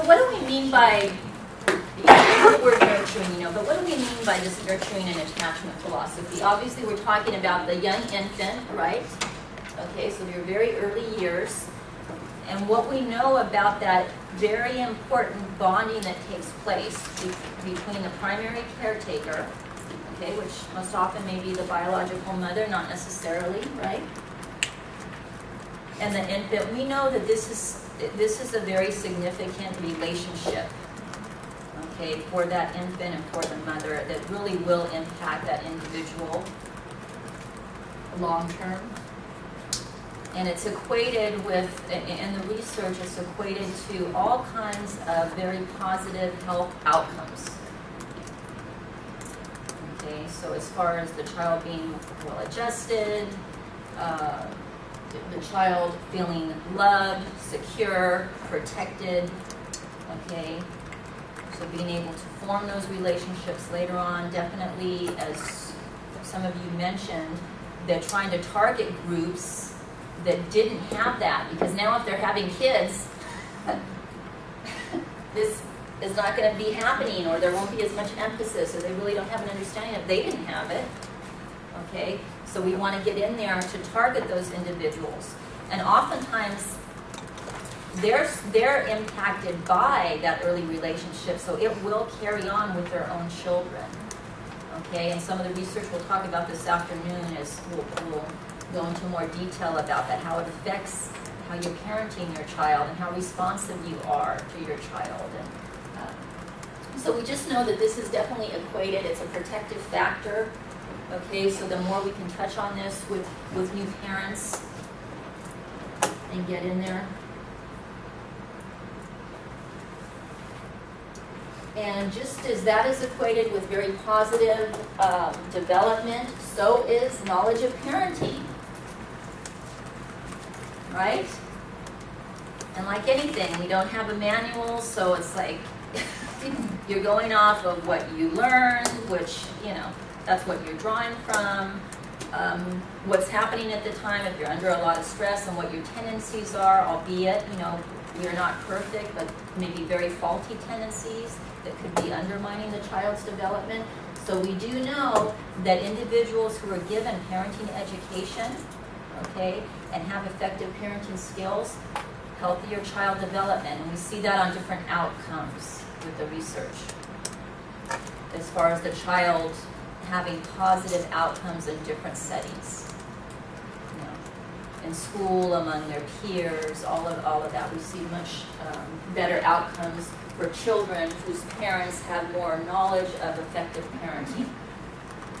So what do we mean by, you know, the word nurturing, you know, but what do we mean by this nurturing and attachment philosophy? Obviously, we're talking about the young infant, right? Okay, so your very early years. And what we know about that very important bonding that takes place between the primary caretaker, okay, which most often may be the biological mother, not necessarily, right? And the infant, we know that this is a very significant relationship, okay, for that infant and for the mother that really will impact that individual long term. And it's equated with, in the research, it's equated to all kinds of very positive health outcomes. Okay, so as far as the child being well adjusted, the child feeling loved, secure, protected, okay, so being able to form those relationships later on, definitely, as some of you mentioned, they're trying to target groups that didn't have that, because now if they're having kids, this is not going to be happening, or there won't be as much emphasis, or they really don't have an understanding of they didn't have it. Okay, so we want to get in there to target those individuals, and oftentimes they're impacted by that early relationship, so it will carry on with their own children. Okay, and some of the research we'll talk about this afternoon is we'll go into more detail about that, how it affects how you're parenting your child and how responsive you are to your child. And so we just know that this is definitely equated. It's a protective factor. Okay, so the more we can touch on this with new parents and get in there. And just as that is equated with very positive development, so is knowledge of parenting. Right? And like anything, we don't have a manual, so it's like you're going off of what you learned, which, you know, that's what you're drawing from, what's happening at the time, if you're under a lot of stress, and what your tendencies are, albeit, you know, we're not perfect, but maybe very faulty tendencies that could be undermining the child's development. So we do know that individuals who are given parenting education, okay, and have effective parenting skills, healthier child development. And we see that on different outcomes with the research. As far as the child having positive outcomes in different settings. You know, in school, among their peers, all of that. We see much better outcomes for children whose parents have more knowledge of effective parenting.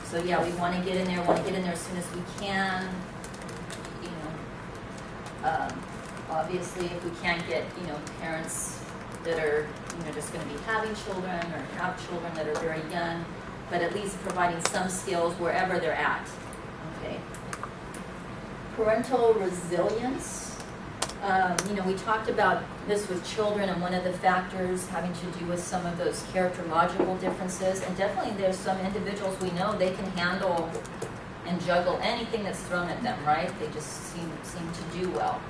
So yeah, we want to get in there, as soon as we can. Obviously, if we can't get, you know, parents that are, you know, just going to be having children or have children that are very young, but at least providing some skills wherever they're at. Okay. Parental resilience. You know, we talked about this with children, and one of the factors having to do with some of those characterological differences, and definitely there's some individuals we know they can handle and juggle anything that's thrown at them, right? They just seem to do well.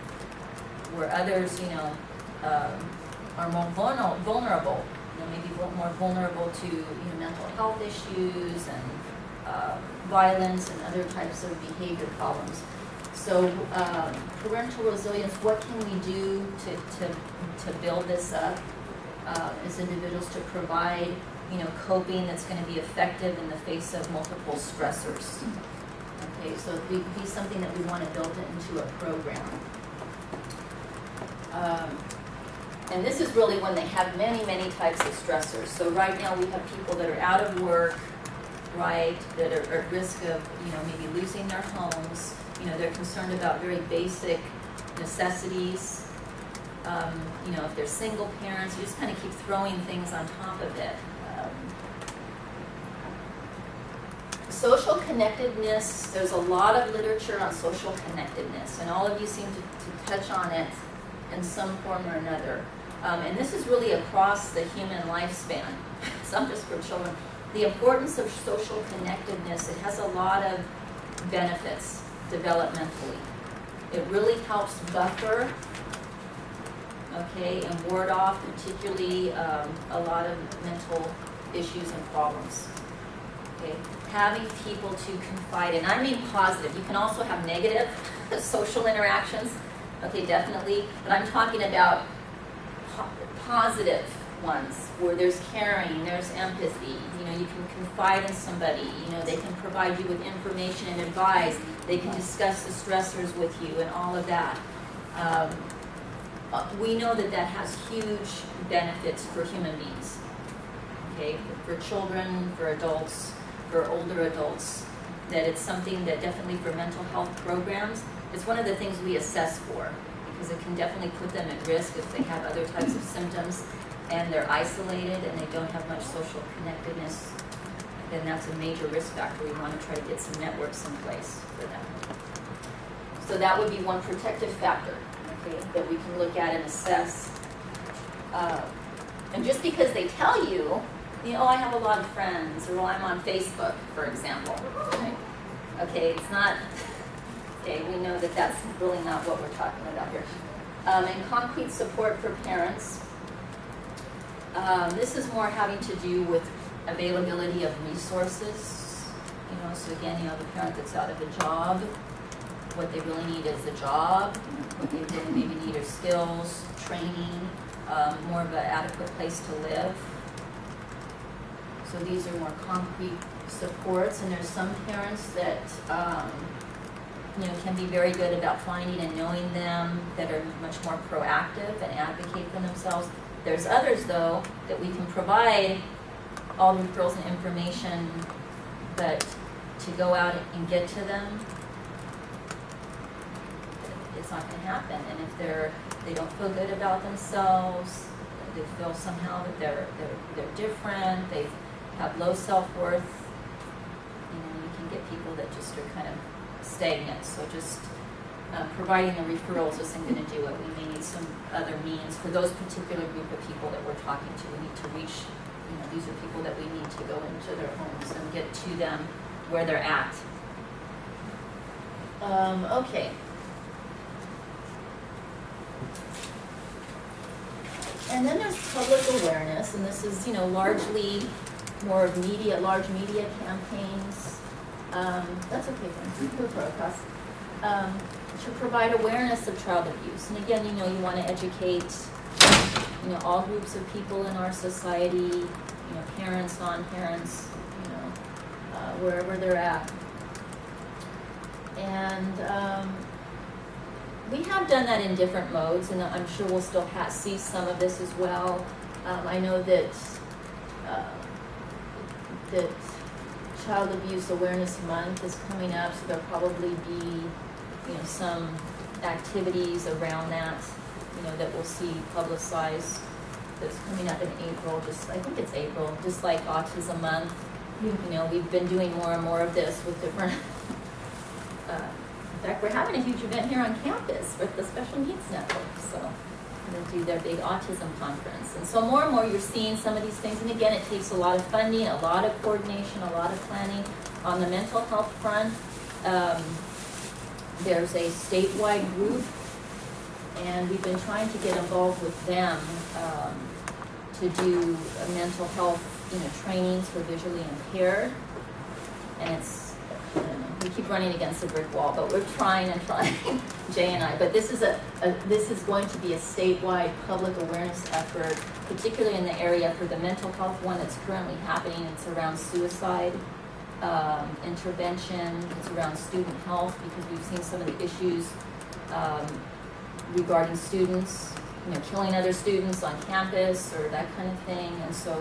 Where others, you know, are more vulnerable, you know, maybe more vulnerable to, you know, mental health issues and violence and other types of behavior problems. So parental resilience, what can we do to build this up as individuals to provide, you know, coping that's going to be effective in the face of multiple stressors? Okay, so it would be something that we want to build into a program. And this is really when they have many, many types of stressors. So right now we have people that are out of work, right, that are at risk of, you know, maybe losing their homes. You know, they're concerned about very basic necessities. You know, if they're single parents, you just kind of keep throwing things on top of it. Social connectedness, there's a lot of literature on social connectedness, and all of you seem to touch on it in some form or another. And this is really across the human lifespan. It's not just for children. The importance of social connectedness, it has a lot of benefits developmentally. It really helps buffer okay, and ward off particularly a lot of mental issues and problems. Okay, having people to confide in. I mean positive. You can also have negative social interactions. Okay, definitely. But I'm talking about positive ones where there's caring, there's empathy. You know, you can confide in somebody. You know, they can provide you with information and advice. They can discuss the stressors with you and all of that. We know that that has huge benefits for human beings. Okay, for children, for adults, for older adults, that it's something that definitely for mental health programs, it's one of the things we assess for, because it can definitely put them at risk if they have other types of symptoms and they're isolated and they don't have much social connectedness. Then that's a major risk factor. We want to try to get some networks in place for them. So that would be one protective factor, okay, that we can look at and assess. And just because they tell you, oh, I have a lot of friends, or well, I'm on Facebook, for example. Right? Okay, it's not, okay, we know that that's really not what we're talking about here. And concrete support for parents. This is more having to do with availability of resources. So again, the parent that's out of a job, what they really need is a job. What they really maybe need are skills, training, more of an adequate place to live. So these are more concrete supports, and there's some parents that can be very good about finding and knowing them, that are much more proactive and advocate for themselves. There's others, though, that we can provide all the referrals and information, but to go out and get to them, it's not going to happen. And if they don't feel good about themselves, they feel somehow that they're different, they have low self-worth, you can get people that just are kind of stagnant. So just providing the referrals isn't going to do it. We may need some other means for those particular group of people that we're talking to. We need to reach, these are people that we need to go into their homes and get to them where they're at. Okay. And then there's public awareness, and this is, largely more of large media campaigns. That's okay, friends. To provide awareness of child abuse. And again, you want to educate, all groups of people in our society, parents, non-parents, wherever they're at. And we have done that in different modes, and I'm sure we'll still see some of this as well. I know that that Child Abuse Awareness Month is coming up, so there'll probably be some activities around that, that we'll see publicized. That's coming up in April. I think it's April. Just like Autism Month, we've been doing more and more of this with different. In fact, we're having a huge event here on campus with the Special Needs Network. So we're going to do their big autism conference. And so more and more you're seeing some of these things. And again, it takes a lot of funding, a lot of coordination, a lot of planning. On the mental health front, there's a statewide group, and we've been trying to get involved with them to do mental health trainings for visually impaired. And it's, we keep running against a brick wall, but we're trying and trying, Jay and I. But this is this is going to be a statewide public awareness effort, particularly in the area for the mental health one that's currently happening. It's around suicide intervention. It's around student health, because we've seen some of the issues regarding students, killing other students on campus or that kind of thing. And so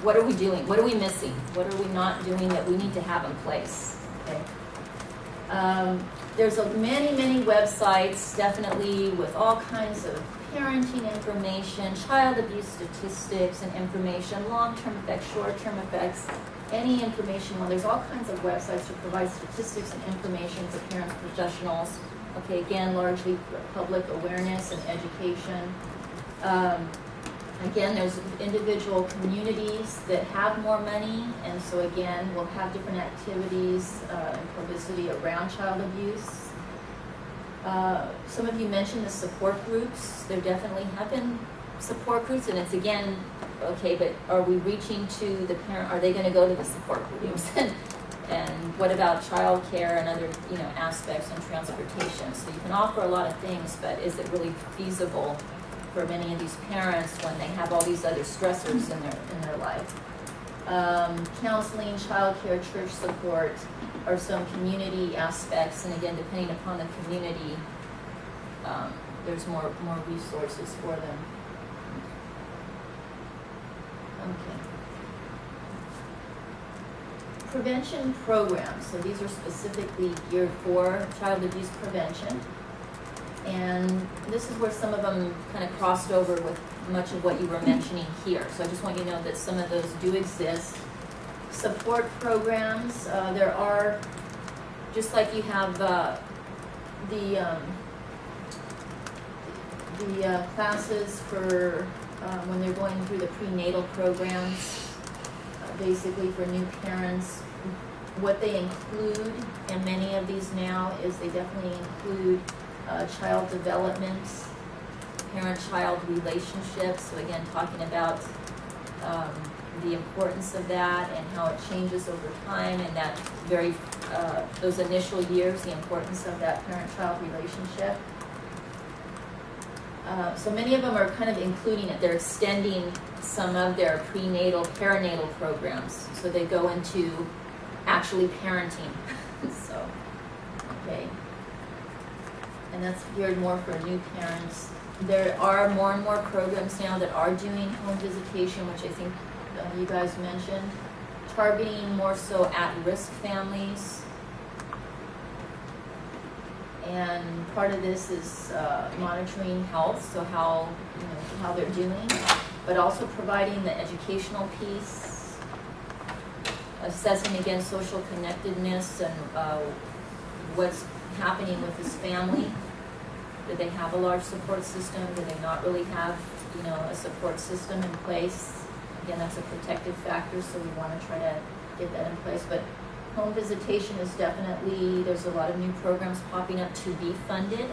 what are we doing? What are we missing? What are we not doing that we need to have in place? Okay. There's many websites, definitely, with all kinds of parenting information, child abuse statistics and information, long-term effects, short-term effects, any information. Well, there's all kinds of websites to provide statistics and information to parents, professionals. Okay, again, largely public awareness and education. Again, there's individual communities that have more money, and so again, we'll have different activities and publicity around child abuse. Some of you mentioned the support groups. There definitely have been support groups, and it's again, okay, but are we reaching to the parent? Are they going to go to the support groups? And what about childcare and other, aspects and transportation? So you can offer a lot of things, but is it really feasible for many of these parents when they have all these other stressors in their life? Counseling, childcare, church support are some community aspects, and again, depending upon the community, there's more resources for them. Okay. Prevention programs. So these are specifically geared for child abuse prevention. And this is where some of them kind of crossed over with much of what you were mentioning here. So I just want you to know that some of those do exist. Support programs, there are, just like you have the classes for when they're going through the prenatal programs, basically for new parents. What they include in many of these now is they definitely include child development, parent-child relationships. So again, talking about the importance of that and how it changes over time, and that those initial years, the importance of that parent-child relationship. So many of them are kind of including it. They're extending some of their perinatal programs. So they go into actually parenting. So, okay. And that's geared more for new parents. There are more and more programs now that are doing home visitation, which I think you guys mentioned, targeting more so at-risk families. And part of this is monitoring health, so how they're doing, but also providing the educational piece, assessing again social connectedness and what's happening with this family. Do they have a large support system? Do they not really have, a support system in place? Again, that's a protective factor, so we want to try to get that in place. But home visitation is definitely, there's a lot of new programs popping up to be funded.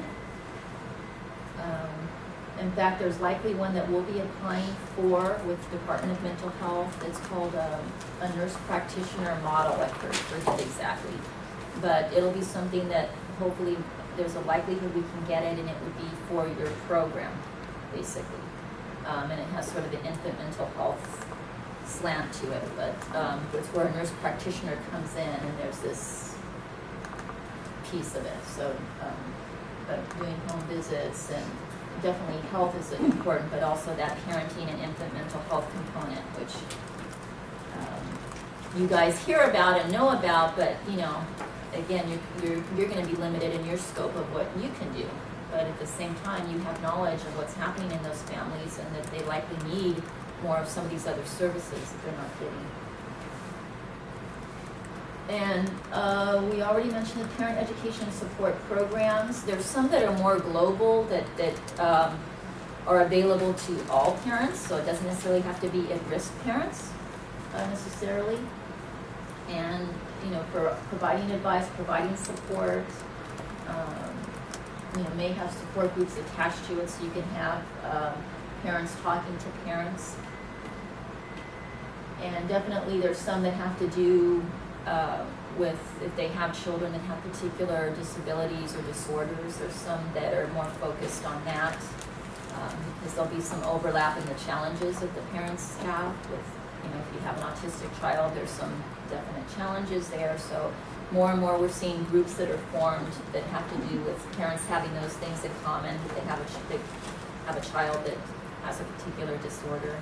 In fact, there's likely one that we'll be applying for with the Department of Mental Health. It's called a nurse practitioner model. I forget exactly. But it'll be something that hopefully there's a likelihood we can get it, and it would be for your program, basically. And it has sort of the infant mental health slant to it, but it's where a nurse practitioner comes in, and there's this piece of it. So, but doing home visits, and definitely health is important, but also that parenting and infant mental health component, which you guys hear about and know about, but again, you're going to be limited in your scope of what you can do. But at the same time, you have knowledge of what's happening in those families, and that they likely need more of some of these other services that they're not getting. And we already mentioned the parent education support programs. There's some that are more global that are available to all parents, so it doesn't necessarily have to be at-risk parents necessarily. And for providing advice, providing support, may have support groups attached to it, so you can have parents talking to parents. And definitely there's some that have to do with if they have children that have particular disabilities or disorders. There's some that are more focused on that, because there'll be some overlap in the challenges that the parents have with, if you have an autistic child, there's some definite challenges there. So more and more we're seeing groups that are formed that have to do with parents having those things in common. They have a child that has a particular disorder.